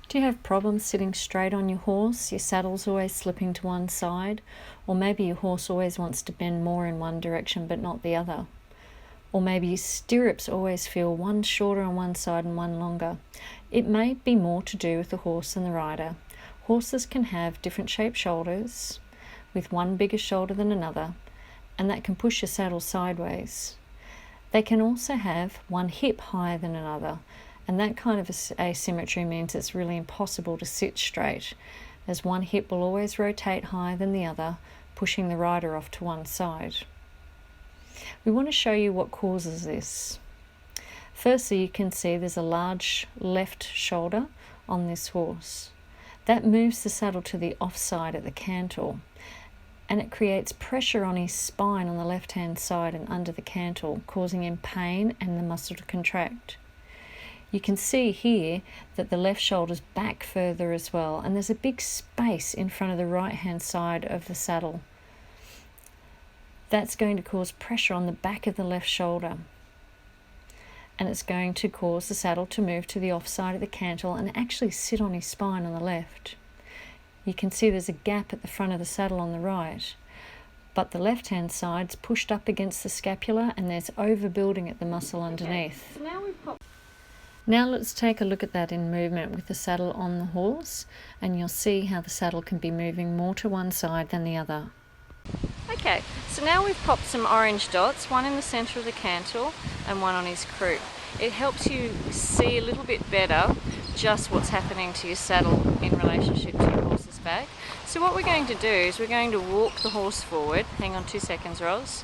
Do you have problems sitting straight on your horse? Your saddle's always slipping to one side, or maybe your horse always wants to bend more in one direction but not the other. Or maybe your stirrups always feel one shorter on one side and one longer. It may be more to do with the horse than the rider. Horses can have different shaped shoulders, with one bigger shoulder than another, and that can push your saddle sideways. They can also have one hip higher than another, and that kind of asymmetry means it's really impossible to sit straight, as one hip will always rotate higher than the other, pushing the rider off to one side. We want to show you what causes this. Firstly, you can see there's a large left shoulder on this horse. That moves the saddle to the offside at the cantle, and it creates pressure on his spine on the left-hand side and under the cantle, causing him pain and the muscle to contract. You can see here that the left shoulder's back further as well, and there's a big space in front of the right-hand side of the saddle. That's going to cause pressure on the back of the left shoulder, and it's going to cause the saddle to move to the offside of the cantle and actually sit on his spine on the left. You can see there's a gap at the front of the saddle on the right, but the left-hand side's pushed up against the scapula and there's overbuilding at the muscle underneath. Okay, so Now let's take a look at that in movement with the saddle on the horse, and you'll see how the saddle can be moving more to one side than the other. Okay, so now we've popped some orange dots, one in the centre of the cantle and one on his croup. It helps you see a little bit better just what's happening to your saddle in relationship to your horse's back. So what we're going to do is we're going to walk the horse forward. Hang on 2 seconds, Ros.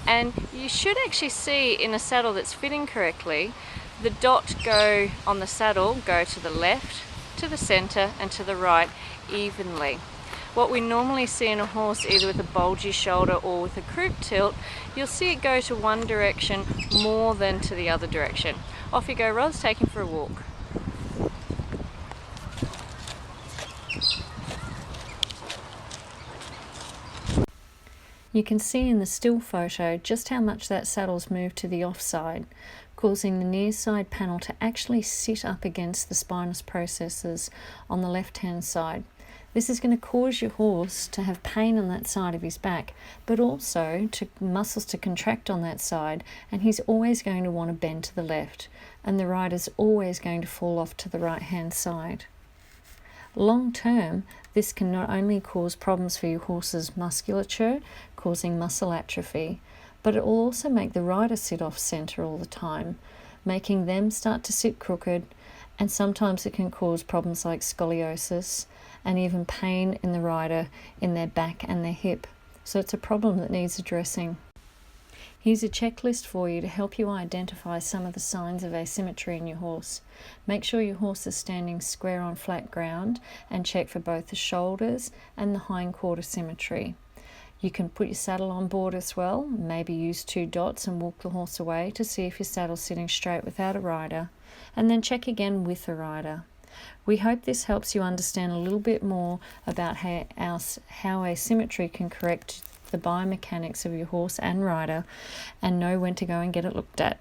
And you should actually see in a saddle that's fitting correctly, the dot go on the saddle go to the left, to the centre and to the right evenly. What we normally see in a horse, either with a bulgy shoulder or with a croup tilt, you'll see it go to one direction more than to the other direction. Off you go, Ros, take him for a walk. You can see in the still photo just how much that saddle's moved to the offside, causing the near side panel to actually sit up against the spinous processes on the left-hand side. This is going to cause your horse to have pain on that side of his back, but also to muscles to contract on that side, and he's always going to want to bend to the left, and the rider's always going to fall off to the right-hand side. Long term, this can not only cause problems for your horse's musculature, causing muscle atrophy, but it will also make the rider sit off centre all the time, making them start to sit crooked, and sometimes it can cause problems like scoliosis and even pain in the rider in their back and their hip. So it's a problem that needs addressing. Here's a checklist for you to help you identify some of the signs of asymmetry in your horse. Make sure your horse is standing square on flat ground and check for both the shoulders and the hindquarter symmetry. You can put your saddle on board as well, maybe use 2 dots and walk the horse away to see if your saddle's sitting straight without a rider, and then check again with a rider. We hope this helps you understand a little bit more about how asymmetry can correct the biomechanics of your horse and rider, and know when to go and get it looked at.